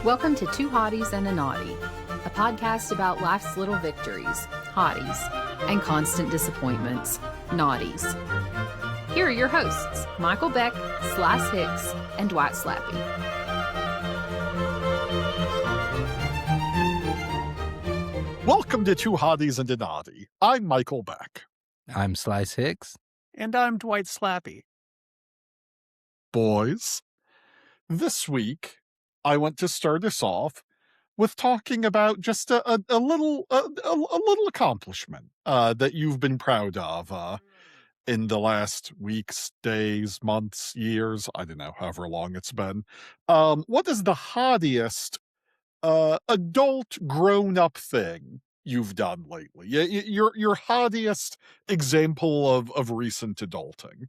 Welcome to Two Hotties and a Naughty, a podcast about life's little victories, hotties, and constant disappointments, naughties. Here are your hosts, Michael Beck, Hicks, and Dwight Slappe. Welcome to Two Hotties and a Naughty. I'm Michael Beck. I'm Hicks. And I'm Dwight Slappe. Boys, this week I want to start us off with talking about just a little accomplishment that you've been proud of in the last weeks, days, months, years, I don't know, however long it's been. What is the hottiest adult grown-up thing you've done lately? Your hottiest example of recent adulting.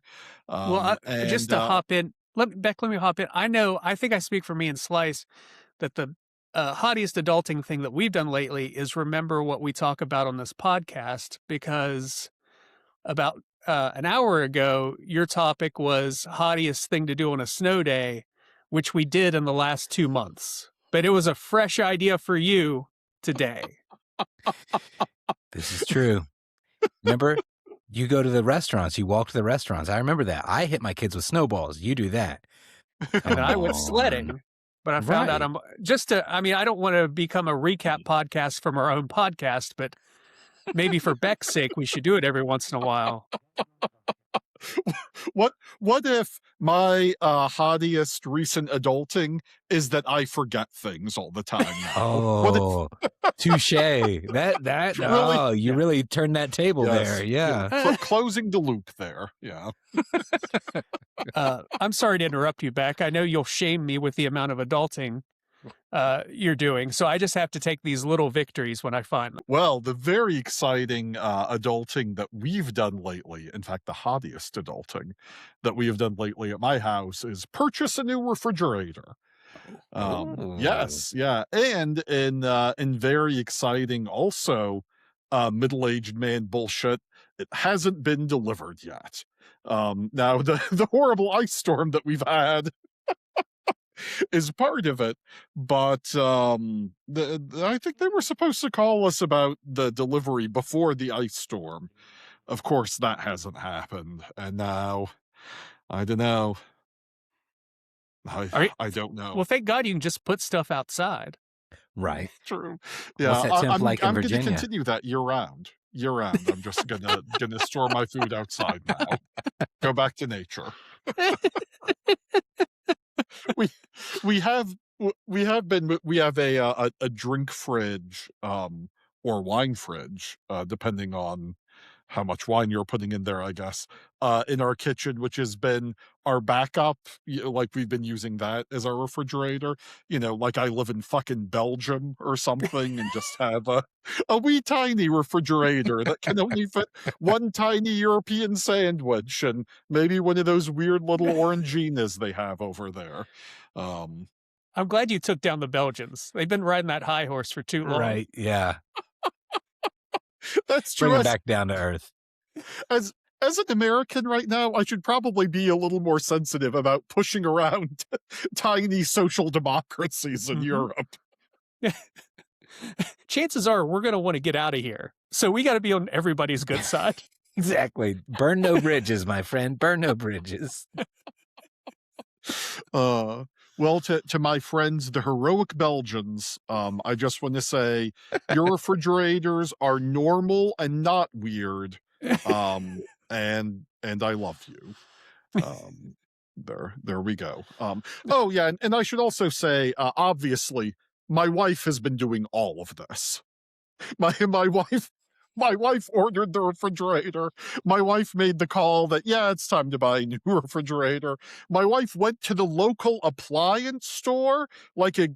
Just to hop in, let me hop in. I think I speak for me and Slice that the hottiest adulting thing that we've done lately is remember what we talk about on this podcast, because about an hour ago, your topic was hottiest thing to do on a snow day, which we did in the last 2 months. But it was a fresh idea for you today. This is true. Remember, you go to the restaurants, you walk to the restaurants. I remember that. I hit my kids with snowballs. You do that. And I went sledding. But I found out I don't want to become a recap podcast from our own podcast, but maybe for Beck's sake, we should do it every once in a while. What if my hottiest recent adulting is that I forget things all the time now? Oh, touche. That really, you really turned that table there. Yeah. Closing the loop there. Yeah. I'm sorry to interrupt you, Beck. I know you'll shame me with the amount of adulting you're doing, so I just have to take these little victories when I find them. Well, the very exciting adulting that we've done lately, in fact, the hottiest adulting that we have done lately at my house, is purchase a new refrigerator. Yes, yeah, and in very exciting also middle-aged man bullshit, it hasn't been delivered yet. Now the horrible ice storm that we've had is part of it, but I think they were supposed to call us about the delivery before the ice storm. Of course, that hasn't happened, and now I don't know. I don't know. Well, thank God you can just put stuff outside. Right. True. Yeah, What's that temp like in Virginia? I'm going to continue that year round. I'm just gonna store my food outside now. Go back to nature. We have a drink fridge or wine fridge, depending on how much wine you're putting in there, I guess, in our kitchen, which has been our backup. Like, we've been using that as our refrigerator, like I live in fucking Belgium or something and just have a wee tiny refrigerator that can only fit one tiny European sandwich and maybe one of those weird little oranginas they have over there. I'm glad you took down the Belgians. They've been riding that high horse for too long. Right, yeah. That's true. Bring it back down to earth. As an American right now, I should probably be a little more sensitive about pushing around tiny social democracies in Europe. Chances are we're going to want to get out of here. So we got to be on everybody's good side. Exactly. Burn no bridges, my friend. Burn no bridges. Well, to my friends, the heroic Belgians, I just want to say your refrigerators are normal and not weird. And I love you. There we go. Oh yeah. And I should also say, obviously my wife has been doing all of this. My wife ordered the refrigerator. My wife made the call that, it's time to buy a new refrigerator. My wife went to the local appliance store like a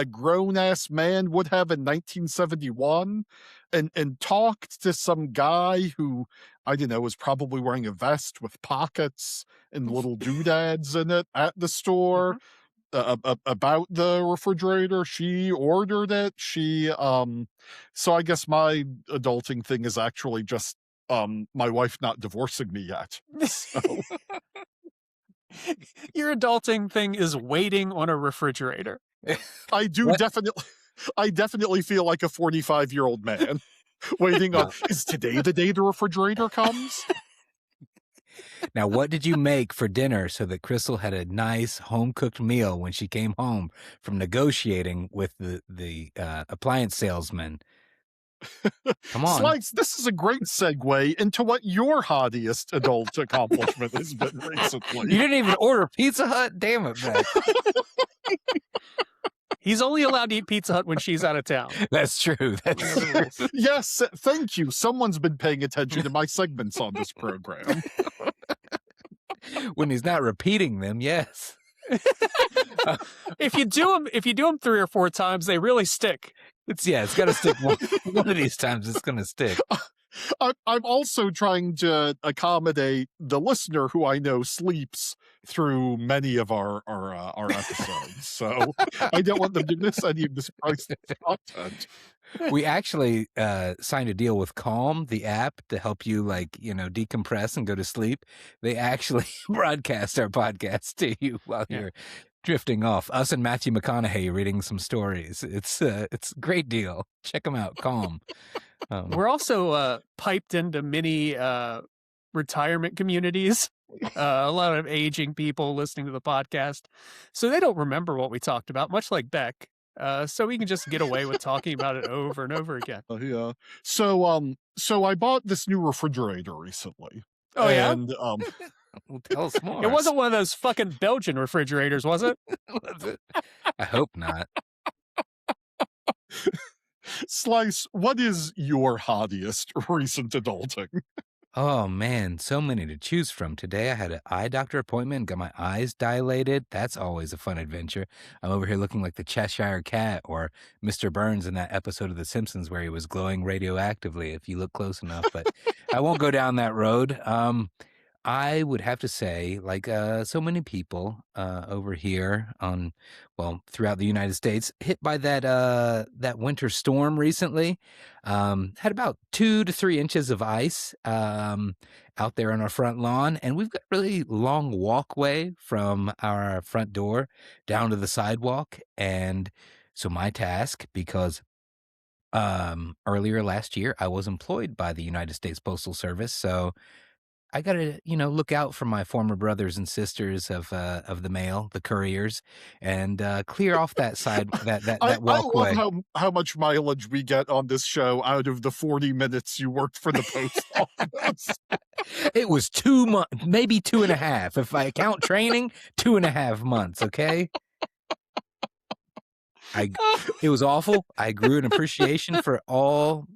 grown-ass man would have in 1971 and talked to some guy who, I don't know, was probably wearing a vest with pockets and little doodads in it at the store. About the refrigerator. She ordered it. So I guess my adulting thing is actually just my wife not divorcing me yet. So. Your adulting thing is waiting on a refrigerator. I do definitely feel like a 45-year-old man waiting on, is today the day the refrigerator comes? Now, what did you make for dinner so that Crystal had a nice home-cooked meal when she came home from negotiating with the appliance salesman? Come on. Slice, this is a great segue into what your hottiest adult accomplishment has been recently. You didn't even order Pizza Hut? Damn it, Beck. He's only allowed to eat Pizza Hut when she's out of town. That's true. That's true. Yes, thank you. Someone's been paying attention to my segments on this program. When he's not repeating them, yes. If you do them 3 or 4 times, they really stick. It's got to stick one of these times. It's going to stick. I'm also trying to accommodate the listener who I know sleeps through many of our episodes, so I don't want them to miss any of this priceless content. We actually signed a deal with Calm, the app, to help you decompress and go to sleep. They actually broadcast our podcast to you while you're drifting off. Us and Matthew McConaughey reading some stories. It's a great deal. Check them out. Calm. We're also piped into many retirement communities. A lot of aging people listening to the podcast, so they don't remember what we talked about, much like Beck. So we can just get away with talking about it over and over again. Yeah. So I bought this new refrigerator recently. Oh, and, Well, tell us more. It wasn't one of those fucking Belgian refrigerators, was it? Was it? I hope not. Slice, what is your hottiest recent adulting? Oh, man, so many to choose from. Today I had an eye doctor appointment, got my eyes dilated. That's always a fun adventure. I'm over here looking like the Cheshire Cat or Mr. Burns in that episode of The Simpsons where he was glowing radioactively if you look close enough. But I won't go down that road. I would have to say, like so many people over here throughout the United States, hit by that winter storm recently, had about 2 to 3 inches of ice out there on our front lawn, and we've got a really long walkway from our front door down to the sidewalk. And so my task, because earlier last year I was employed by the United States Postal Service, so I got to, look out for my former brothers and sisters of the mail, the couriers, and clear off that side, that walkway. I love how much mileage we get on this show out of the 40 minutes you worked for the post office. It was 2 months, maybe 2.5. If I count training, 2.5 months, okay? It was awful. I grew an appreciation for all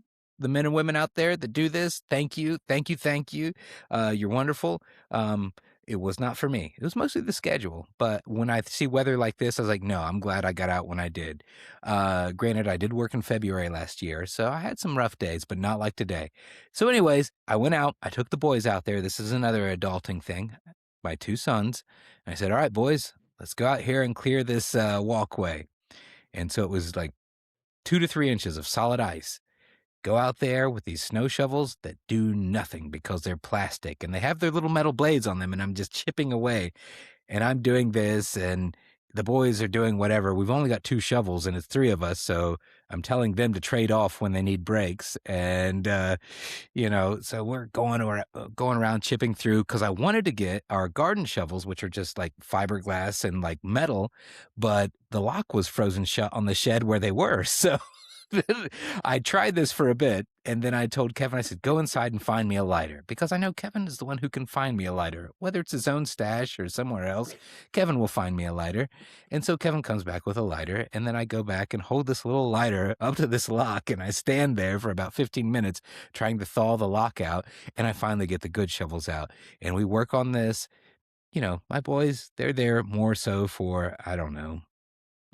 the men and women out there that do this. Thank you. Thank you. Thank you. You're wonderful. It was not for me. It was mostly the schedule. But when I see weather like this, I was like, no, I'm glad I got out when I did. Granted, I did work in February last year, so I had some rough days, but not like today. So anyways, I went out. I took the boys out there. This is another adulting thing. My 2 sons. And I said, all right, boys, let's go out here and clear this walkway. And so it was like 2 to 3 inches of solid ice. Go out there with these snow shovels that do nothing because they're plastic and they have their little metal blades on them, and I'm just chipping away and I'm doing this and the boys are doing whatever. We've only got 2 shovels and it's 3 of us, so I'm telling them to trade off when they need breaks. And so we're going around chipping through because I wanted to get our garden shovels, which are just like fiberglass and like metal, but the lock was frozen shut on the shed where they were. So I tried this for a bit, and then I told Kevin, I said, go inside and find me a lighter, because I know Kevin is the one who can find me a lighter. Whether it's his own stash or somewhere else, Kevin will find me a lighter. And so Kevin comes back with a lighter, and then I go back and hold this little lighter up to this lock, and I stand there for about 15 minutes trying to thaw the lock out, and I finally get the good shovels out. And we work on this. My boys, they're there more so for, I don't know,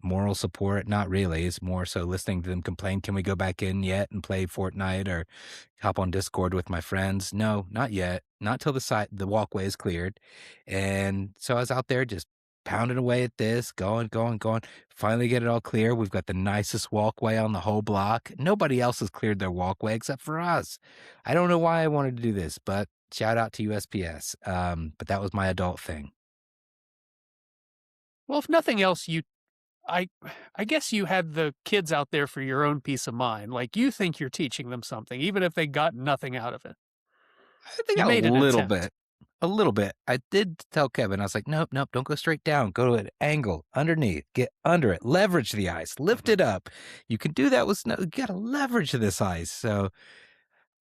moral support. Not really. It's more so listening to them complain, can we go back in yet and play Fortnite or hop on Discord with my friends? No, not yet. Not till the walkway is cleared. And so I was out there just pounding away at this, going. Finally get it all clear. We've got the nicest walkway on the whole block. Nobody else has cleared their walkway except for us. I don't know why I wanted to do this, but shout out to USPS. But that was my adult thing. Well, if nothing else, you I guess you had the kids out there for your own peace of mind. Like, you think you're teaching them something, even if they got nothing out of it. I think You made a an little attempt. bit. A little bit. I did tell Kevin, I was like, nope, don't go straight down. Go to an angle, underneath, get under it, leverage the ice, lift it up. You can do that with snow. You got to leverage this ice. So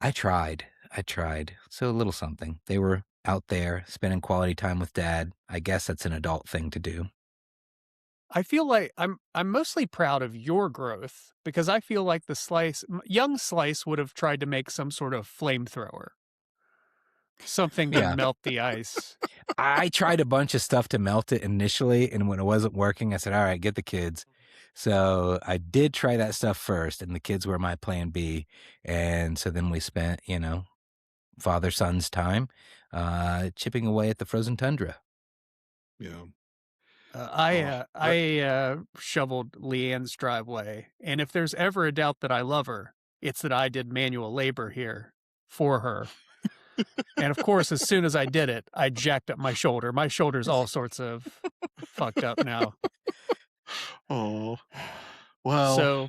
I tried. So a little something. They were out there spending quality time with Dad. I guess that's an adult thing to do. I feel like I'm mostly proud of your growth, because I feel like young Slice would have tried to make some sort of flamethrower. Something to melt the ice. I tried a bunch of stuff to melt it initially, and when it wasn't working, I said, all right, get the kids. So I did try that stuff first, and the kids were my plan B. And so then we spent, father-son's time chipping away at the frozen tundra. Yeah. I shoveled Leanne's driveway, and if there's ever a doubt that I love her, it's that I did manual labor here for her. And of course, as soon as I did it, I jacked up my shoulder. My shoulder's all sorts of fucked up now. Oh, well. So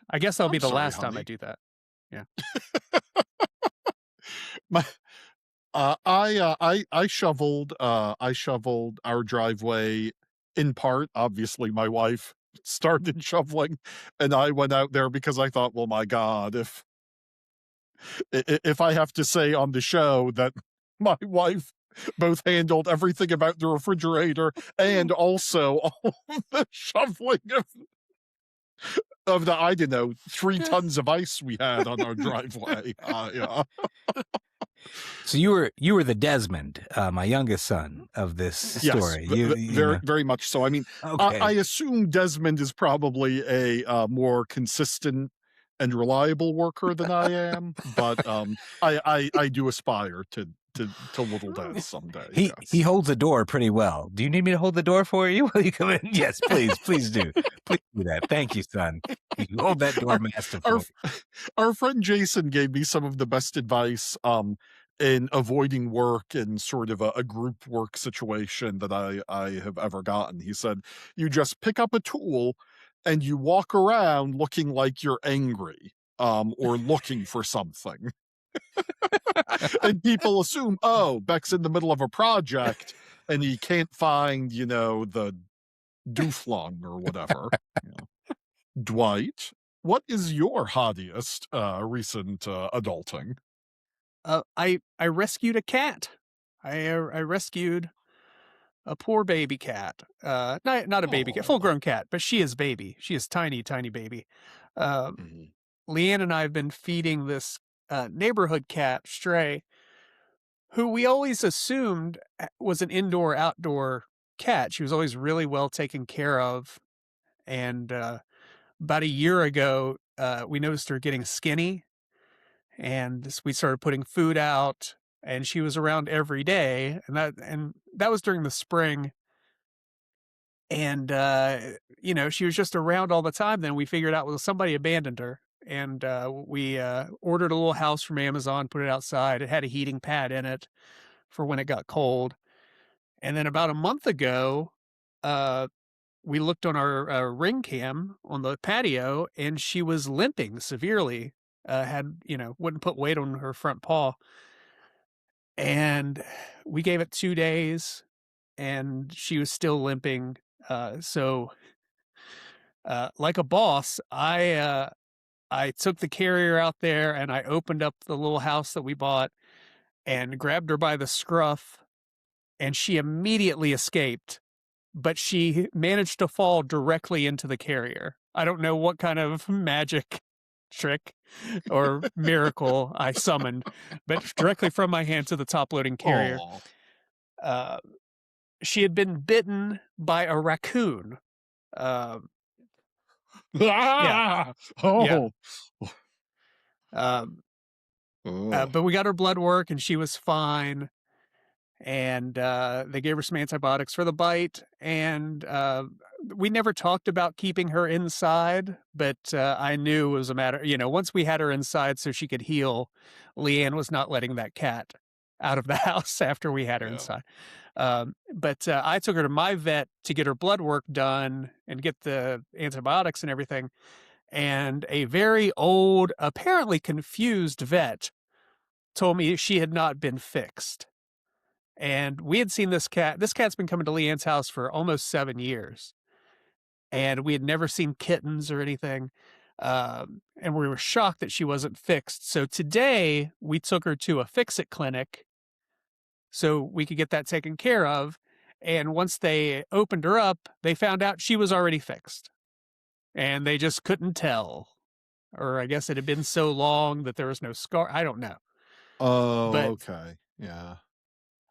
I guess that'll be the last honey. time I do that. Yeah. I shoveled our driveway in part. Obviously, my wife started shoveling, and I went out there because I thought, well, my God, if I have to say on the show that my wife both handled everything about the refrigerator and also all the shoveling of the, I don't know, 3 tons of ice we had on our driveway. Yeah. So you were the Desmond, my youngest son, of this story. Yes, very much so. I mean, okay. I assume Desmond is probably a more consistent and reliable worker than I am, but I do aspire to little Des someday. He holds the door pretty well. Do you need me to hold the door for you? Will you come in? Yes, please do. Please do that. Thank you, son. You hold that door masterfully. Our friend Jason gave me some of the best advice in avoiding work in sort of a group work situation that I have ever gotten. He said, you just pick up a tool and you walk around looking like you're angry or looking for something. And people assume, oh, Beck's in the middle of a project and he can't find, the dooflong or whatever. Dwight, what is your hottiest recent adulting? I rescued a cat. I rescued a poor baby cat. Not a baby cat, full-grown cat, but she is baby. She is tiny, tiny baby. Leanne and I have been feeding this neighborhood cat, Stray, who we always assumed was an indoor-outdoor cat. She was always really well taken care of. And about a year ago, we noticed her getting skinny, and we started putting food out, and she was around every day, and that was during the spring. And she was just around all the time. Then we figured out, well, somebody abandoned her, and we ordered a little house from Amazon, put it outside. It had a heating pad in it for when it got cold. And then about a month ago, we looked on our ring cam on the patio, and she was limping severely. Wouldn't put weight on her front paw. And we gave it 2 days, and she was still limping. So like a boss, I took the carrier out there, and I opened up the little house that we bought and grabbed her by the scruff, and she immediately escaped, but she managed to fall directly into the carrier. I don't know what kind of magic trick or miracle I summoned, but directly from my hand to the top-loading carrier. She had been bitten by a raccoon. Yeah. But we got her blood work, and she was fine. And they gave her some antibiotics for the bite. And we never talked about keeping her inside, but I knew it was a matter, once we had her inside so she could heal, Leanne was not letting that cat out of the house after we had her inside. But I took her to my vet to get her blood work done and get the antibiotics and everything. And a very old, apparently confused vet told me she had not been fixed. And we had seen this cat. This cat's been coming to Leanne's house for almost 7 years. And we had never seen kittens or anything. And we were shocked that she wasn't fixed. So today we took her to a fix-it clinic so we could get that taken care of. And once they opened her up, they found out she was already fixed. And they just couldn't tell. Or I guess it had been so long that there was no scar. I don't know. Oh, okay. Yeah.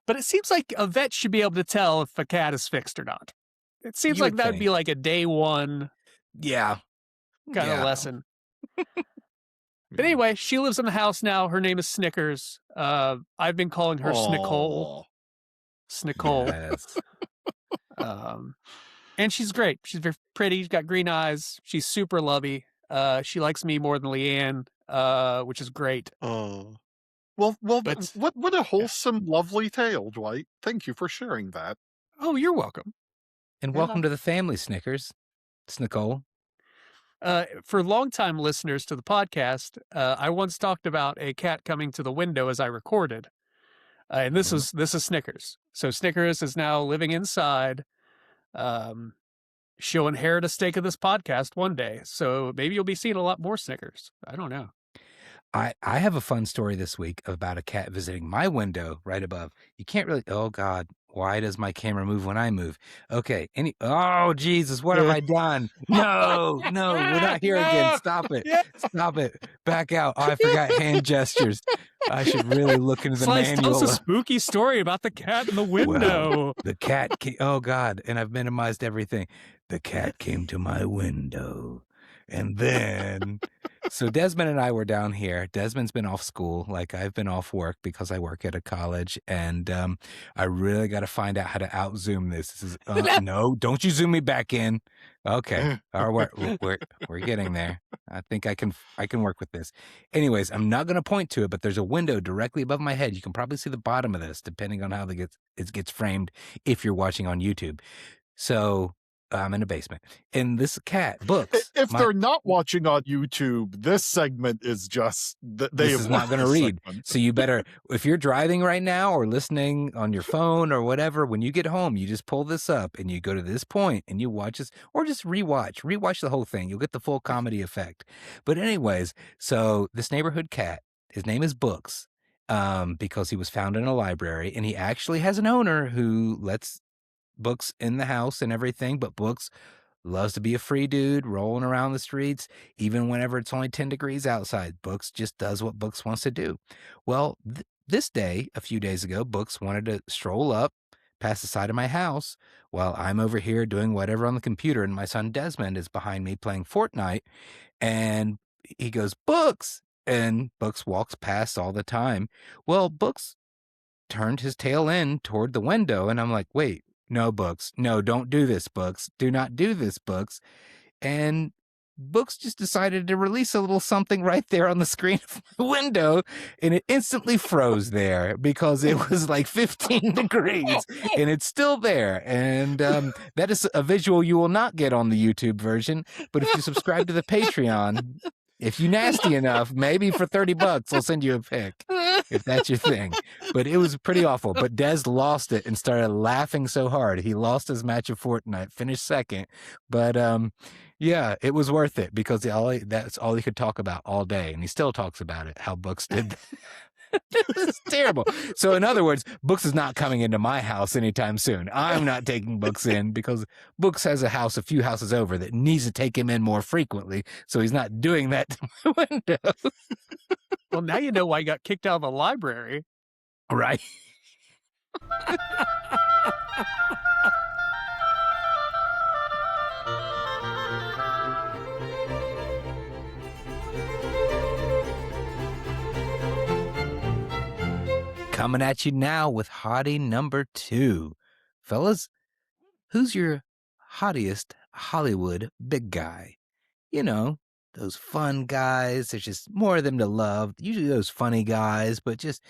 But it seems like a vet should be able to tell if a cat is fixed or not. It seems like that would be like a day one kind of lesson. But anyway, she lives in the house now. Her name is Snickers. I've been calling her Snicole. Snicole. Yes. And she's great. She's very pretty. She's got green eyes. She's super lovey. She likes me more than Leanne, which is great. Oh. Well, But- what a wholesome, lovely tale, Dwight. Thank you for sharing that. Oh, you're welcome. And welcome to the family, Snickers. It's Nicole. For longtime listeners to the podcast, I once talked about a cat coming to the window as I recorded. And this is Snickers. So Snickers is now living inside. She'll inherit a stake of this podcast one day. So maybe you'll be seeing a lot more Snickers. I don't know. I have a fun story this week about a cat visiting my window right above. You can't really, oh God, why does my camera move when I move? Okay. Oh Jesus, what have I done? No, we're not here again. Stop it. Stop it. Back out. Oh, I forgot hand gestures. I should really look into the manual. Tell us a spooky story about the cat in the window. Well, the cat came, oh God, and I've minimized everything. The cat came to my window. And then, so Desmond and I were down here. Desmond's been off school, like I've been off work because I work at a college. And I really got to find out how to out zoom this. This is, no, don't you zoom me back in. Okay, all right, we're getting there. I think I can work with this. Anyways, I'm not going to point to it, but there's a window directly above my head. You can probably see the bottom of this, depending on how it gets framed if you're watching on YouTube. So I'm in a basement. And this cat, Books. If they're not watching on YouTube, this segment is just this is not going to read. So you better, if you're driving right now or listening on your phone or whatever, when you get home, you just pull this up and you go to this point and you watch this, or just rewatch the whole thing. You'll get the full comedy effect. But anyways, so this neighborhood cat, his name is Books, because he was found in a library, and he actually has an owner who lets Books in the house and everything, but Books loves to be a free dude rolling around the streets, even whenever it's only 10 degrees outside. Books just does what Books wants to do. Well, this day, a few days ago, Books wanted to stroll up past the side of my house while I'm over here doing whatever on the computer, and my son Desmond is behind me playing Fortnite, and he goes, Books! And Books walks past all the time. Well, Books turned his tail in toward the window, and I'm like, wait, no, Books. No, don't do this, Books. Do not do this, Books. And Books just decided to release a little something right there on the screen of my window, and it instantly froze there because it was like 15 degrees, and it's still there. And that is a visual you will not get on the YouTube version, but if you subscribe to the Patreon, if you nasty enough, maybe for $30, I'll send you a pic if that's your thing. But it was pretty awful. But Des lost it and started laughing so hard. He lost his match of Fortnite, finished second. But yeah, it was worth it because that's all he could talk about all day. And he still talks about it, how Books did that. It's terrible. So in other words, Books is not coming into my house anytime soon. I'm not taking Books in because Books has a house a few houses over that needs to take him in more frequently. So he's not doing that to my window. Well, now you know why he got kicked out of the library. Right. Coming at you now with Hottie number 2. Fellas, who's your hottiest Hollywood big guy? You know, those fun guys. There's just more of them to love. Usually those funny guys, but just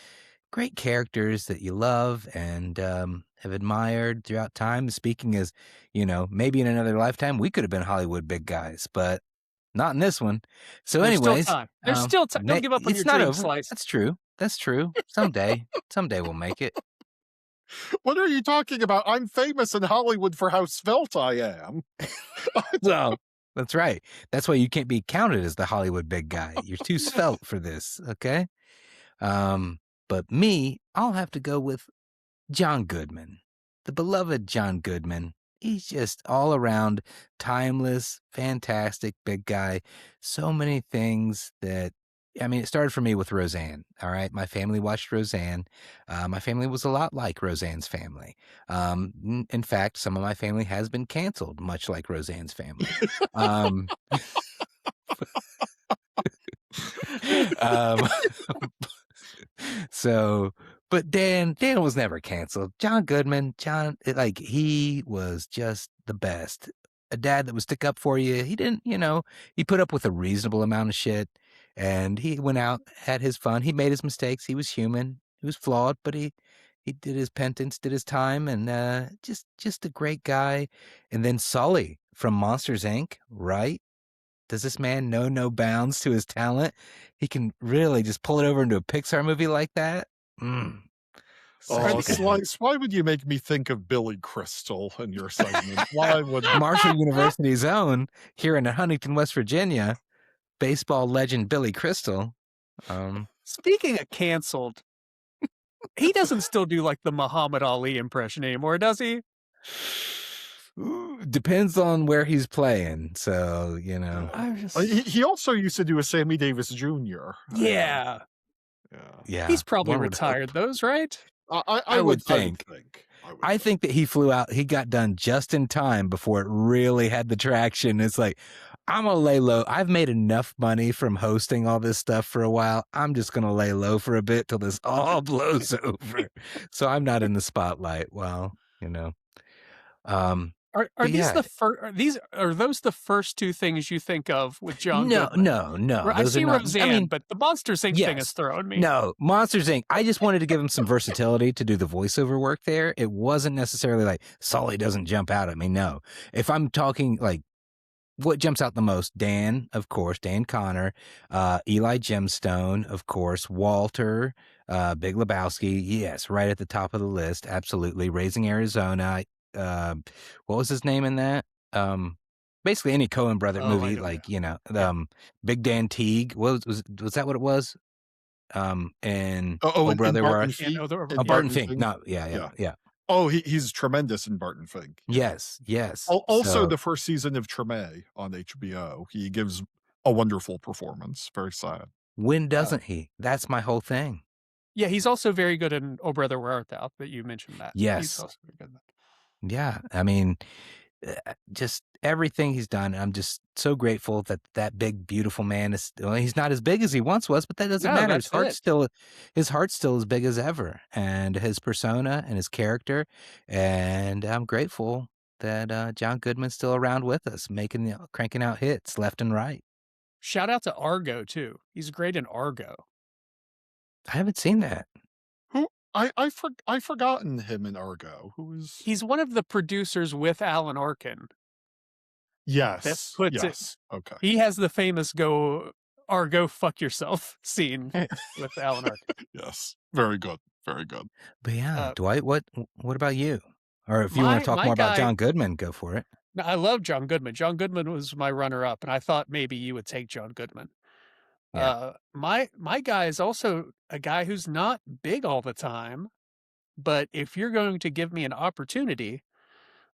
great characters that you love and have admired throughout time. Speaking as, maybe in another lifetime, we could have been Hollywood big guys, but not in this one. So There's anyways, still time. There's still time. Don't give up on it's your not dream, over. Slice. That's true. Someday we'll make it. What are you talking about? I'm famous in Hollywood for how svelte I am. Well, that's right. That's why you can't be counted as the Hollywood big guy. You're too svelte for this, okay? But me, I'll have to go with John Goodman, the beloved John Goodman. He's just all around timeless, fantastic big guy. So many things that, it started for me with Roseanne. All right. My family watched Roseanne. My family was a lot like Roseanne's family. In fact, some of my family has been canceled, much like Roseanne's family. But Dan was never canceled. John Goodman, he was just the best. A dad that would stick up for you. He didn't, he put up with a reasonable amount of shit, and he went out, had his fun. He made his mistakes. He was human. He was flawed, but he did his penance, did his time, and just a great guy. And then Sully from Monsters, Inc., right? Does this man know no bounds to his talent? He can really just pull it over into a Pixar movie like that. Slice, why would you make me think of Billy Crystal in your segment? Why would Marshall University's own here in Huntington, West Virginia, baseball legend Billy Crystal. Speaking of canceled, he doesn't still do like the Muhammad Ali impression anymore, does he? Depends on where he's playing. So, He also used to do a Sammy Davis Jr. Yeah. He's probably retired those, right? I would think. I think that he flew out. He got done just in time before it really had the traction. It's like, I'm going to lay low. I've made enough money from hosting all this stuff for a while. I'm just going to lay low for a bit till this all blows over. So I'm not in the spotlight. Well, Are these the first? Are those the first two things you think of with John Goodman? No. I see Roseanne, but the Monsters Inc. thing has thrown me. No, Monsters Inc. I just wanted to give him some versatility to do the voiceover work there. It wasn't necessarily like Sully doesn't jump out at me. No, if I'm talking like what jumps out the most, Dan, of course, Dan Connor, Eli Gemstone, of course, Walter, Big Lebowski, yes, right at the top of the list, absolutely. Raising Arizona. What was his name in that? Basically any Coen brother movie, Big Dan Teague. Was that what it was? And Brother Barton Fink. Barton Fink. No, yeah. Oh, he's tremendous in Barton Fink. Yes. Also, the first season of Treme on HBO, he gives a wonderful performance. Very sad. When doesn't he? That's my whole thing. Yeah, he's also very good in Oh Brother Where Art Thou, that you mentioned that. Yes. He's also very good in that. Yeah, just everything he's done. I'm just so grateful that big, beautiful man is. Well, he's not as big as he once was, but that doesn't matter. His heart's still as big as ever, and his persona and his character. And I'm grateful that John Goodman's still around with us, cranking out hits left and right. Shout out to Argo too. He's great in Argo. I haven't seen that. I've forgotten him in Argo. He's one of the producers with Alan Arkin. Yes. It. Okay. He has the famous "Go Argo, fuck yourself" scene with Alan Arkin. Yes. Very good. Very good. But yeah, Dwight, what about you? Or if you want to talk more about John Goodman, go for it. No, I love John Goodman. John Goodman was my runner-up, and I thought maybe you would take John Goodman. Yeah. My guy is also a guy who's not big all the time, but if you're going to give me an opportunity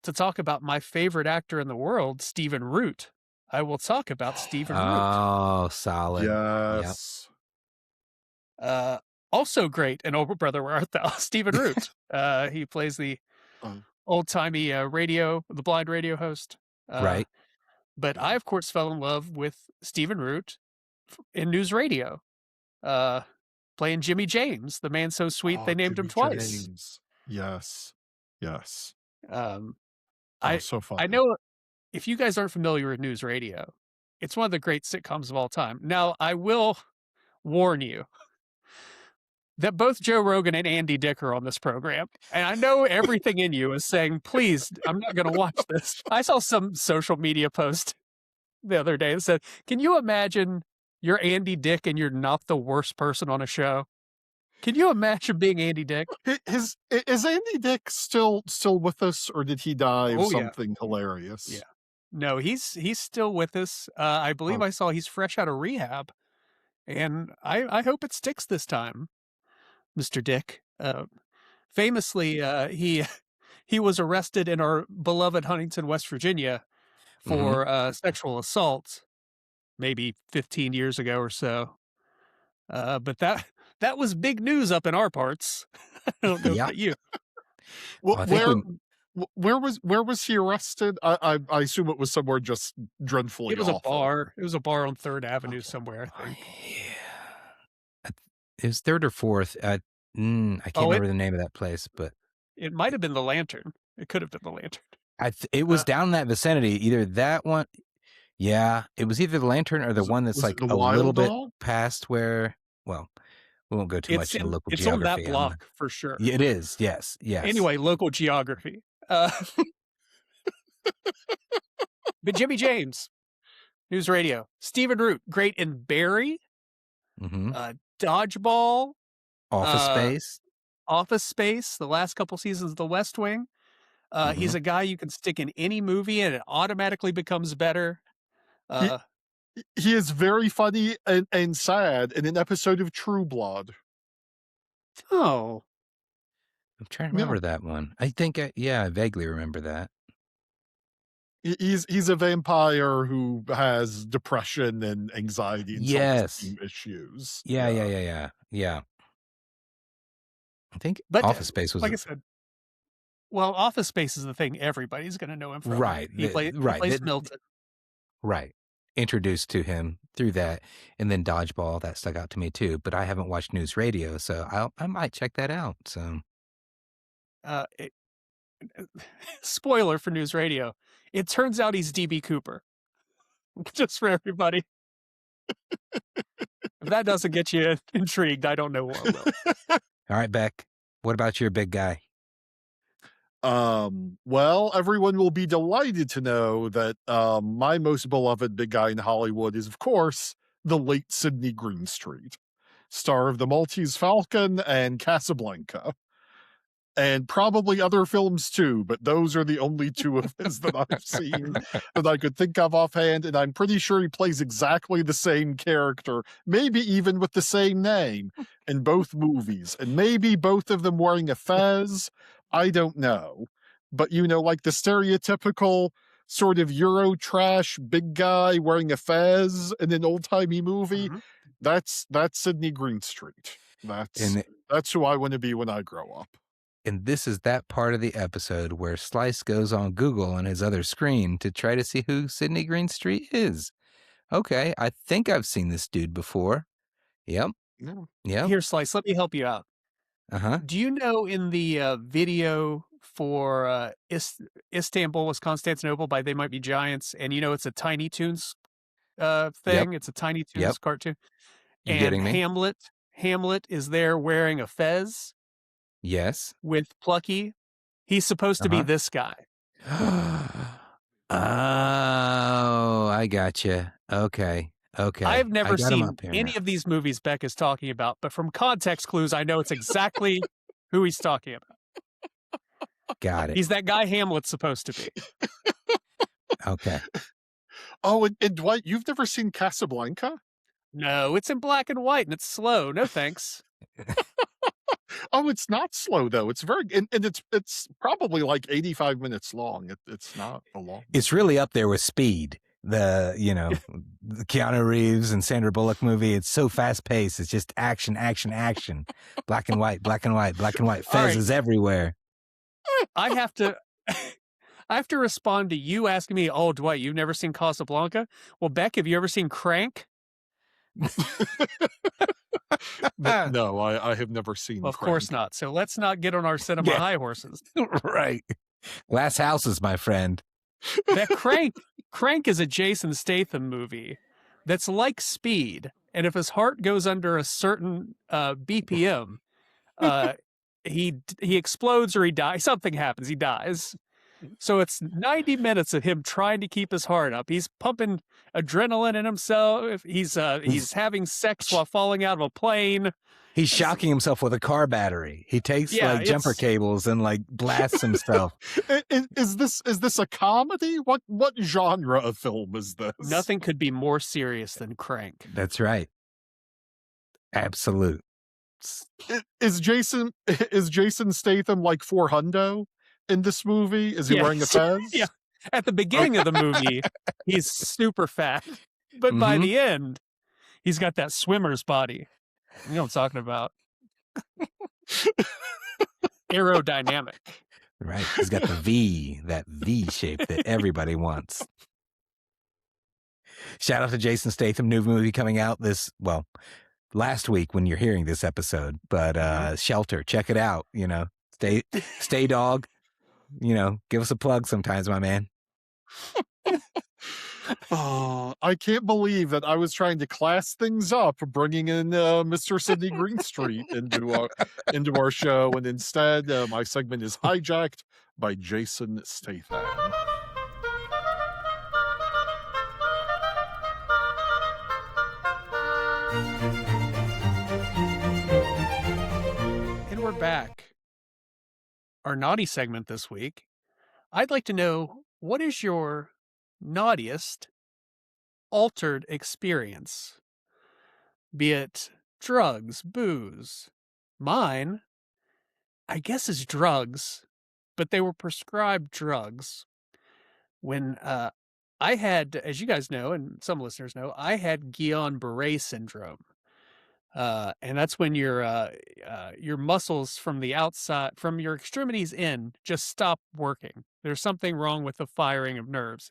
to talk about my favorite actor in the world, Stephen Root, I will talk about Stephen Root. Oh, solid. Yes. Yep. Also great in Oh Brother Where Art Thou, Stephen Root. He plays the old-timey the blind radio host. Right. But I, of course, fell in love with Stephen Root in news radio, playing Jimmy James, the man so sweet they named him twice. James. Yes. So fun. I know if you guys aren't familiar with news radio, it's one of the great sitcoms of all time. Now, I will warn you, that both Joe Rogan and Andy Dick are on this program. And I know everything in you is saying, please, I'm not going to watch this. I saw some social media post the other day that said, can you imagine you're Andy Dick and you're not the worst person on a show? Can you imagine being Andy Dick? Is Andy Dick still with us, or did he die of something hilarious? Yeah. No, he's still with us. I believe I saw he's fresh out of rehab. And I hope it sticks this time, Mr. Dick. Famously, he was arrested in our beloved Huntington, West Virginia for sexual assault maybe 15 years ago or so. But that was big news up in our parts. I don't know about you. Well, where was he arrested? I assume it was somewhere just dreadfully It was awful. a bar. It was a bar on 3rd Avenue somewhere, I think. Yeah. It was 3rd or 4th. I can't remember the name of that place, but it might have been the Lantern. It could have been the Lantern. It was down in that vicinity. Either that one, it was either the Lantern or the one that's like a little bit past where. Well, we won't go too much into local geography. It's on that block for sure. Yeah, it is. Yes. Anyway, local geography. But Jimmy James, News Radio. Stephen Root, great in Barry. Dodgeball. Office Space. The last couple seasons of The West Wing. He's a guy you can stick in any movie and it automatically becomes better. He is very funny and sad in an episode of True Blood. Oh. I'm trying to remember that one. I think, I vaguely remember that. He's a vampire who has depression and anxiety and self-esteem issues. Yeah. I think Office Space was... Like I said, well, Office Space is the thing everybody's going to know him from. Right. He plays Milton. Right. Introduced to him through that, and then Dodgeball, that stuck out to me too, but I haven't watched News Radio, so I might check that out. So spoiler for News Radio, it turns out he's DB Cooper. Just for everybody. If that doesn't get you intrigued, I don't know what will. All right, Beck, what about your big guy? Well, everyone will be delighted to know that my most beloved big guy in Hollywood is, of course, the late Sidney Greenstreet, star of The Maltese Falcon and Casablanca, and probably other films too, but those are the only two of his that I've seen that I could think of offhand, and I'm pretty sure he plays exactly the same character, maybe even with the same name, in both movies, and maybe both of them wearing a fez. I don't know. But, like the stereotypical sort of Euro trash big guy wearing a fez in an old-timey movie, that's Sidney Greenstreet. That's who I want to be when I grow up. And this is that part of the episode where Slice goes on Google on his other screen to try to see who Sidney Greenstreet is. Okay, I think I've seen this dude before. Yep. Here, Slice, let me help you out. Do you know in the video for Istanbul was Constantinople by They Might Be Giants, and it's a Tiny Toons thing? Yep. It's a Tiny Toons cartoon. You getting me? Hamlet is there wearing a fez. Yes. With Plucky. He's supposed to be this guy. Oh, I gotcha. Okay. I've never seen any of these movies Beck is talking about, but from context clues, I know it's exactly who he's talking about. Got it. He's that guy Hamlet's supposed to be. Okay. Oh, and Dwight, you've never seen Casablanca? No, it's in black and white and it's slow. No thanks. Oh, it's not slow though. It's very, and it's probably like 85 minutes long. It's not a long. It's really up there with Speed, the the Keanu Reeves and Sandra Bullock movie. It's so fast paced. It's just action, black and white. Fez is everywhere. I have to respond to you asking me, "Oh, Dwight, you've never seen Casablanca?" Well, Beck, have you ever seen Crank? No, I have never seen. Well, of course not. So let's not get on our cinema high horses. Right. Glass houses, my friend. That Crank is a Jason Statham movie that's like Speed, and if his heart goes under a certain BPM, he explodes or he dies. Something happens. He dies. So it's 90 minutes of him trying to keep his heart up. He's pumping adrenaline in himself. He's having sex while falling out of a plane. He's shocking himself with a car battery. He takes jumper cables and blasts himself. Is this a comedy? What genre of film is this? Nothing could be more serious than Crank. That's right. Absolute. Is Jason Statham like 400 in this movie? Is he wearing a Fez? Yeah. At the beginning of the movie, he's super fat, but by the end, he's got that swimmer's body. You know what I'm talking about? Aerodynamic. Right. He's got that V shape that everybody wants. Shout out to Jason Statham, new movie coming out last week when you're hearing this episode. But Shelter, check it out. Stay dog. Give us a plug sometimes, my man. Oh, I can't believe that I was trying to class things up, bringing in Mr. Sidney Greenstreet into our show, and instead my segment is hijacked by Jason Statham. And we're back. Our naughty segment this week. I'd like to know, what is your naughtiest altered experience? Be it drugs, booze. Mine, I guess, is drugs, but they were prescribed drugs. When I had, as you guys know, and some listeners know, I had Guillain-Barré syndrome. And that's when your muscles from the outside, from your extremities in, just stop working. There's something wrong with the firing of nerves,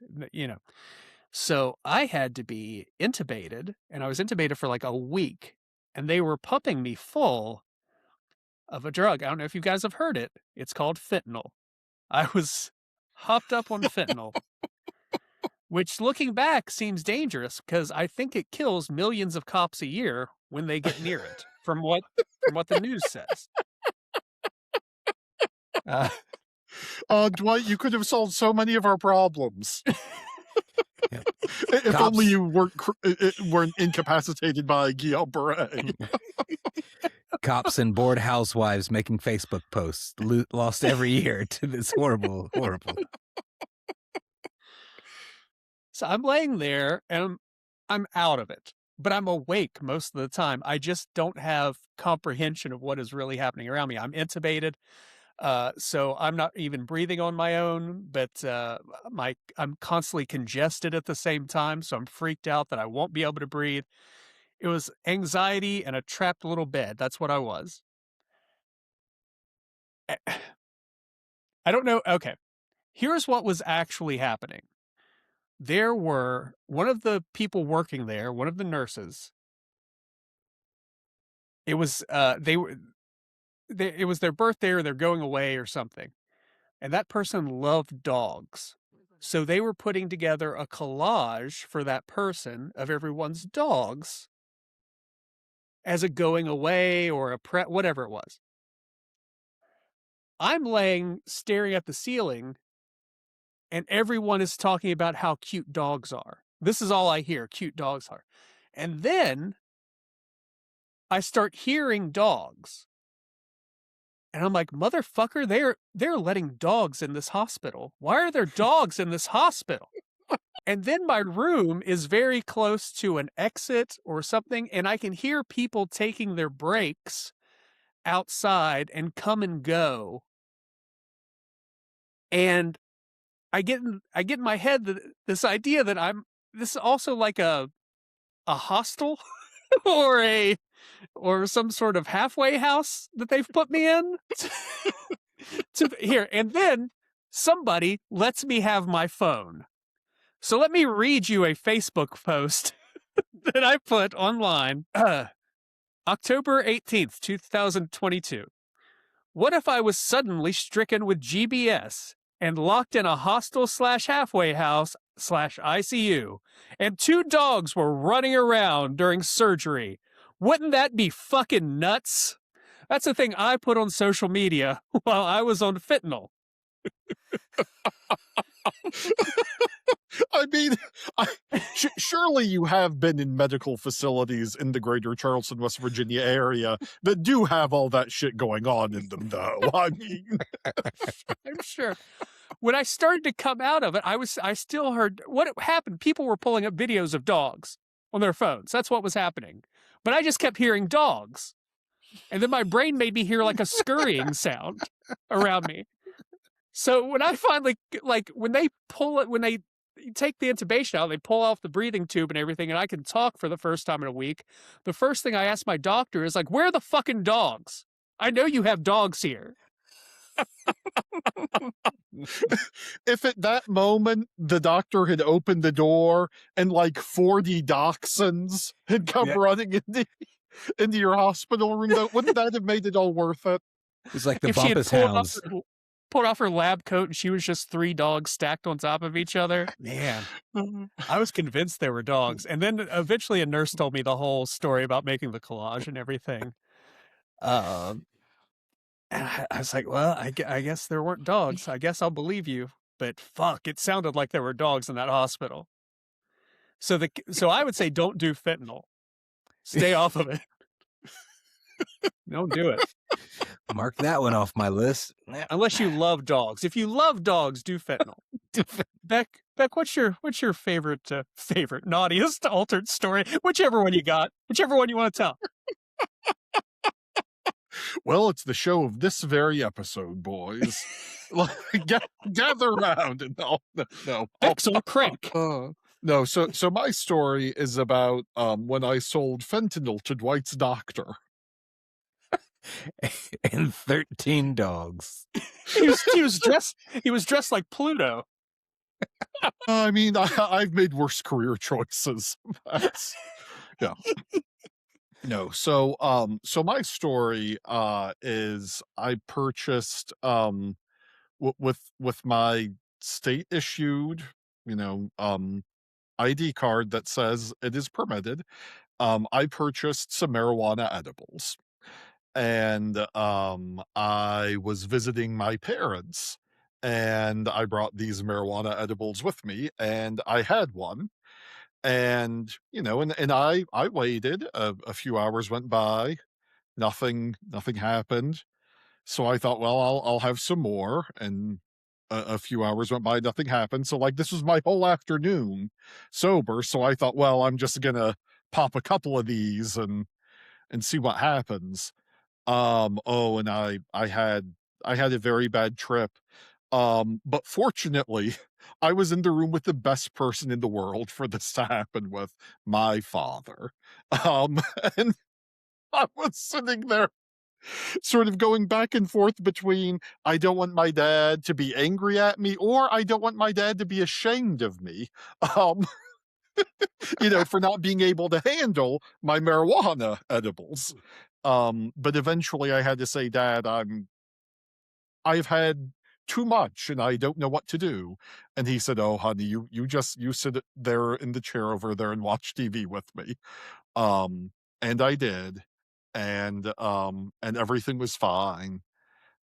So I had to be intubated, and I was intubated for like a week, and they were pumping me full of a drug. I don't know if you guys have heard it. It's called fentanyl. I was hopped up on fentanyl, which, looking back, seems dangerous because I think it kills millions of cops a year when they get near it, from what the news says. Dwight, you could have solved so many of our problems. Yeah. If only you weren't incapacitated by Guillain-Barré. Cops and bored housewives making Facebook posts lost every year to this horrible. So I'm laying there and I'm out of it, but I'm awake most of the time. I just don't have comprehension of what is really happening around me. I'm intubated. So I'm not even breathing on my own, but I'm constantly congested at the same time. So I'm freaked out that I won't be able to breathe. It was anxiety and a trapped little bed. That's what I was. I don't know. Okay. Here's what was actually happening. There were one of the people working there, one of the nurses. It was it was their birthday or they're going away or something. And that person loved dogs. So they were putting together a collage for that person of everyone's dogs as a going away or whatever it was. I'm laying staring at the ceiling and everyone is talking about how cute dogs are. This is all I hear, cute dogs are. And then I start hearing dogs. And I'm like, motherfucker, they're letting dogs in this hospital. Why are there dogs in this hospital? And then my room is very close to an exit or something, and I can hear people taking their breaks outside and come and go. And I get in my head this idea that this is also like a hostel or some sort of halfway house that they've put me in here. And then somebody lets me have my phone. So let me read you a Facebook post that I put online. October 18th, 2022. What if I was suddenly stricken with GBS and locked in a hostel/halfway house/ICU, and 2 dogs were running around during surgery? Wouldn't that be fucking nuts? That's the thing I put on social media while I was on fentanyl. I mean, surely you have been in medical facilities in the greater Charleston, West Virginia area that do have all that shit going on in them, though. I mean, I'm sure. When I started to come out of it, I still heard what happened. People were pulling up videos of dogs on their phones. That's what was happening. But I just kept hearing dogs. And then my brain made me hear like a scurrying sound around me. So when I finally, like, when they take the intubation out, they pull off the breathing tube and everything, and I can talk for the first time in a week, the first thing I ask my doctor is like, where are the fucking dogs? I know you have dogs here. If at that moment the doctor had opened the door and like 40 dachshunds had come running into your hospital room, though, wouldn't that have made it all worth it? It's like the If she had Bumpus Hounds. pulled off her lab coat and she was just 3 dogs stacked on top of each other. Man, I was convinced they were dogs. And then eventually a nurse told me the whole story about making the collage and everything. And I was like, well, I guess there weren't dogs. I guess I'll believe you. But fuck, it sounded like there were dogs in that hospital. So I would say don't do fentanyl. Stay off of it. Don't do it. Mark that one off my list. Unless you love dogs. If you love dogs, do fentanyl. Beck, what's your favorite naughtiest altered story? Whichever one you got, whichever one you want to tell. Well, it's the show of this very episode, boys. Gather around and no. Beck's on crank. No, so my story is about when I sold fentanyl to Dwight's doctor. And 13 dogs. He was dressed like Pluto. I mean, I've made worse career choices. Yeah. No, so my story is I purchased with my state issued, ID card that says it is permitted. I purchased some marijuana edibles. And I was visiting my parents, and I brought these marijuana edibles with me, and I had one. And and I waited. A few hours went by, nothing happened. So I thought, well, I'll have some more. And a few hours went by, nothing happened. So like this was my whole afternoon sober. So I thought, well, I'm just gonna pop a couple of these and see what happens. And I had a very bad trip. But fortunately, I was in the room with the best person in the world for this to happen with, my father. And I was sitting there sort of going back and forth between, I don't want my dad to be angry at me, or I don't want my dad to be ashamed of me. For not being able to handle my marijuana edibles. But eventually I had to say, Dad, I've had too much and I don't know what to do. And he said, oh, honey, you sit there in the chair over there and watch TV with me. And I did. And everything was fine.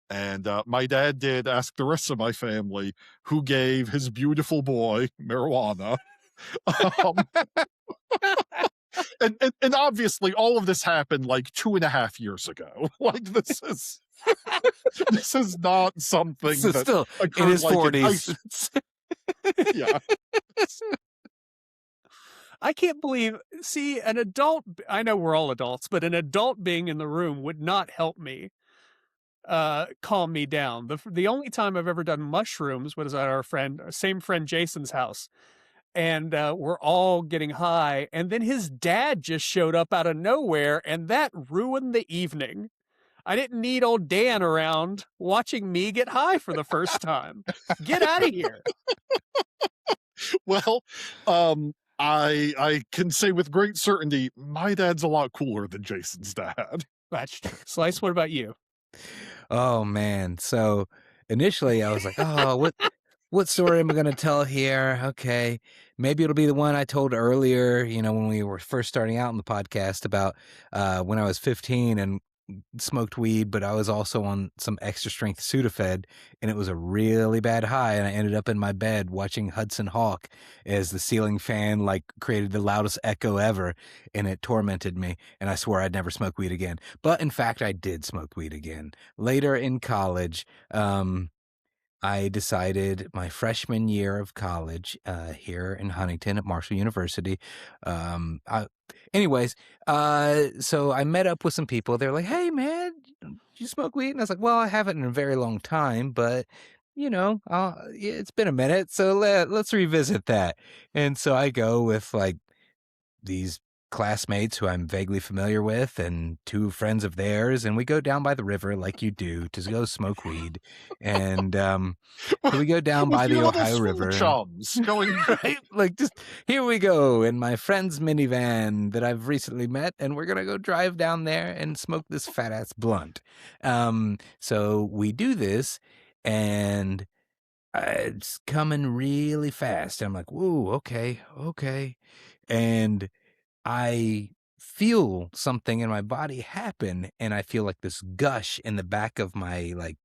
And my dad did ask the rest of my family who gave his beautiful boy marijuana. And obviously all of this happened like 2.5 years ago. Like this is not something that's still in his 40s. Yeah. I can't believe, an adult, I know we're all adults, but an adult being in the room would not help me calm me down. The only time I've ever done mushrooms was at our same friend Jason's house. And we're all getting high. And then his dad just showed up out of nowhere, and that ruined the evening. I didn't need old Dan around watching me get high for the first time. Get out of here. Well, I can say with great certainty, my dad's a lot cooler than Jason's dad. Slice, what about you? Oh, man. So initially I was like, oh, what story am I going to tell here? Okay, maybe it'll be the one I told earlier, when we were first starting out in the podcast about when I was 15 and smoked weed, but I was also on some extra strength Sudafed, and it was a really bad high, and I ended up in my bed watching Hudson Hawk as the ceiling fan like created the loudest echo ever, and it tormented me, and I swore I'd never smoke weed again. But in fact, I did smoke weed again. Later in college, I decided my freshman year of college here in Huntington at Marshall University. Anyways, so I met up with some people. They're like, "Hey, man, you smoke weed?" And I was like, "Well, I haven't in a very long time, but it's been a minute, so let's revisit that." And so I go with like these classmates who I'm vaguely familiar with and two friends of theirs, and we go down by the river like you do to go smoke weed. And so we go down by the Ohio River. Chums going right? Like, just here we go in my friend's minivan that I've recently met, and we're gonna go drive down there and smoke this fat ass blunt. So we do this, and it's coming really fast. I'm like, "Whoa, okay." And I feel something in my body happen, and I feel like this gush in the back of my, like,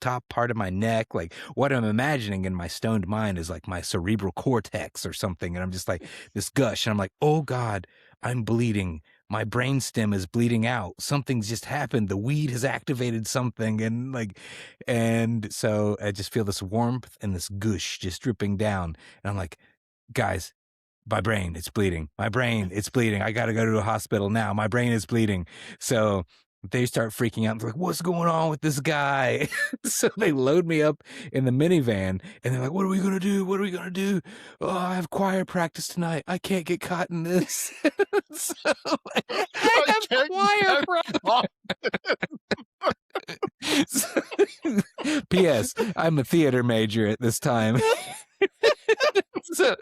top part of my neck. Like, what I'm imagining in my stoned mind is like my cerebral cortex or something. And I'm just like, this gush. And I'm like, oh God, I'm bleeding. My brainstem is bleeding out. Something's just happened. The weed has activated something. And so I just feel this warmth and this gush just dripping down. And I'm like, guys, my brain, it's bleeding. My brain, it's bleeding. I got to go to a hospital now. My brain is bleeding. So they start freaking out. They're like, what's going on with this guy? So they load me up in the minivan, and they're like, what are we going to do? What are we going to do? Oh, I have choir practice tonight. I can't get caught in this. So I have choir practice. P.S. I'm a theater major at this time. So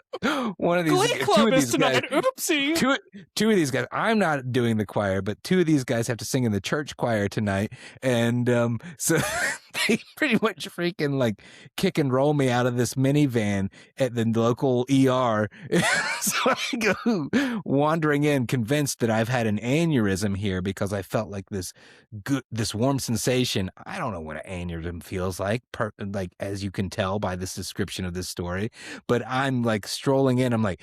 one of these, two of these guys, oopsie. Two of these guys. I'm not doing the choir, but two of these guys have to sing in the church choir tonight, and so they pretty much freaking like kick and roll me out of this minivan at the local ER. So I go wandering in, convinced that I've had an aneurysm here because I felt like this warm sensation. I don't know what an aneurysm feels like, like as you can tell by this description of this story. But I'm like strolling in. I'm like,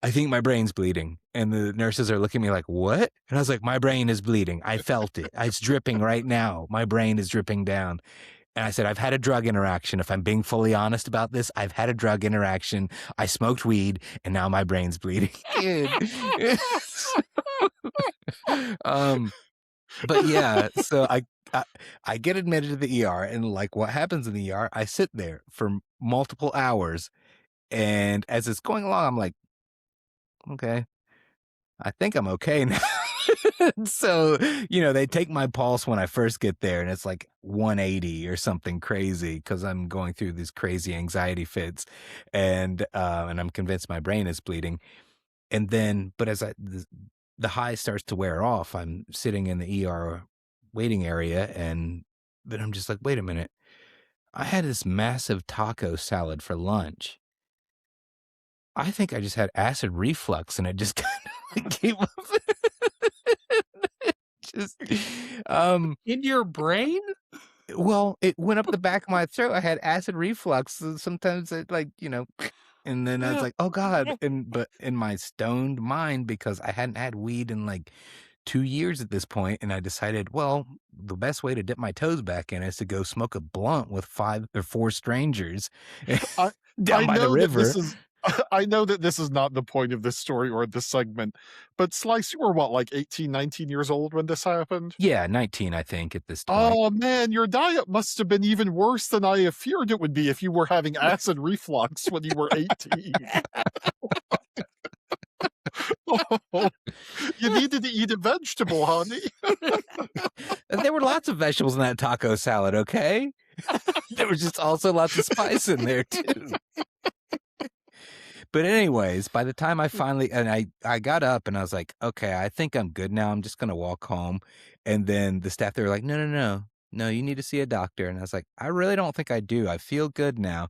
I think my brain's bleeding. And the nurses are looking at me like, what? And I was like, my brain is bleeding. I felt it. It's dripping right now. My brain is dripping down. And I said, I've had a drug interaction. If I'm being fully honest about this, I've had a drug interaction. I smoked weed, and now my brain's bleeding. But yeah, so I get admitted to the ER, and like what happens in the ER, I sit there for multiple hours. And as it's going along, I'm like, okay, I think I'm okay now. So, they take my pulse when I first get there, and it's like 180 or something crazy because I'm going through these crazy anxiety fits, and I'm convinced my brain is bleeding. And then, but as the high starts to wear off, I'm sitting in the ER waiting area, and then I'm just like, wait a minute. I had this massive taco salad for lunch. I think I just had acid reflux, and it just kind of like came up. Just in your brain? Well, it went up the back of my throat. I had acid reflux. So sometimes it and then I was like, oh God. But in my stoned mind, because I hadn't had weed in like 2 years at this point, and I decided, well, the best way to dip my toes back in is to go smoke a blunt with 5 or 4 strangers down by the river. I know that this is not the point of this story or this segment, but Slice, you were what, like 18, 19 years old when this happened? Yeah, 19, I think, at this point. Oh man, your diet must have been even worse than I have feared it would be if you were having acid reflux when you were 18. Oh, you needed to eat a vegetable, honey. There were lots of vegetables in that taco salad, okay? There was just also lots of spice in there, too. But anyways, by the time I finally, and I got up and I was like, okay, I think I'm good now. I'm just going to walk home. And then the staff, they were like, no, you need to see a doctor. And I was like, I really don't think I do. I feel good now.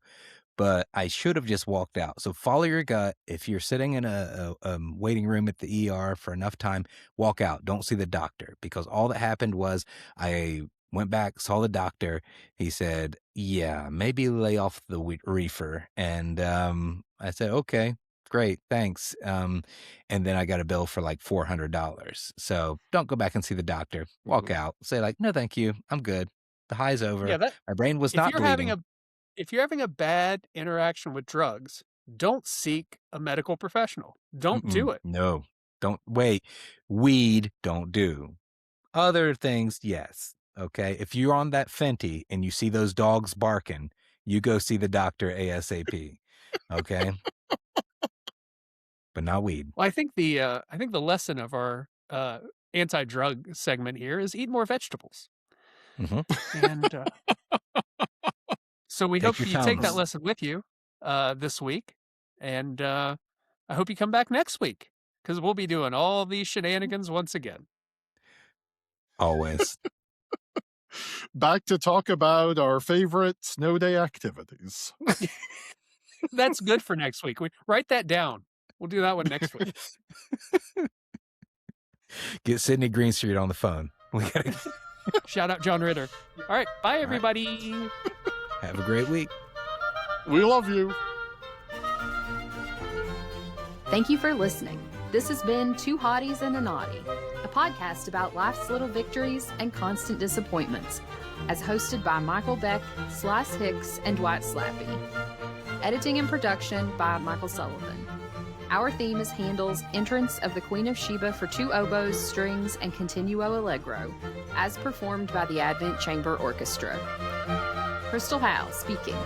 but I should have just walked out. So follow your gut. If you're sitting in a waiting room at the ER for enough time, walk out. Don't see the doctor, because all that happened was I went back, saw the doctor. He said, yeah, maybe lay off the reefer. And I said, okay, great, thanks. And then I got a bill for like $400. So don't go back and see the doctor. Walk out. Say like, no, thank you. I'm good. The high's over. Yeah, My brain was not bleeding. If you're having a bad interaction with drugs, don't seek a medical professional. Don't do it. No, don't wait. Weed, don't do. Other things, yes. Okay. If you're on that Fenty and you see those dogs barking, you go see the doctor ASAP. Okay. But not weed. Well, I think the lesson of our anti-drug segment here is eat more vegetables. Mm-hmm. And so we hope you take that lesson with you this week. And I hope you come back next week, because we'll be doing all these shenanigans once again. Always. Back to talk about our favorite snow day activities. That's good for next week. Write that down. We'll do that one next week. Get Sydney Greenstreet on the phone. We gotta... Shout out John Ritter. All right. Bye, everybody. Right. Have a great week. We love you. Thank you for listening. This has been Two Hotties and a Naughty, a podcast about life's little victories and constant disappointments, as hosted by Michael Beck, Slice Hicks, and Dwight Slappe. Editing and production by Michael Sullivan. Our theme is Handel's Entrance of the Queen of Sheba for two oboes, strings, and Continuo allegro, as performed by the Advent Chamber Orchestra. Crystal Howe speaking.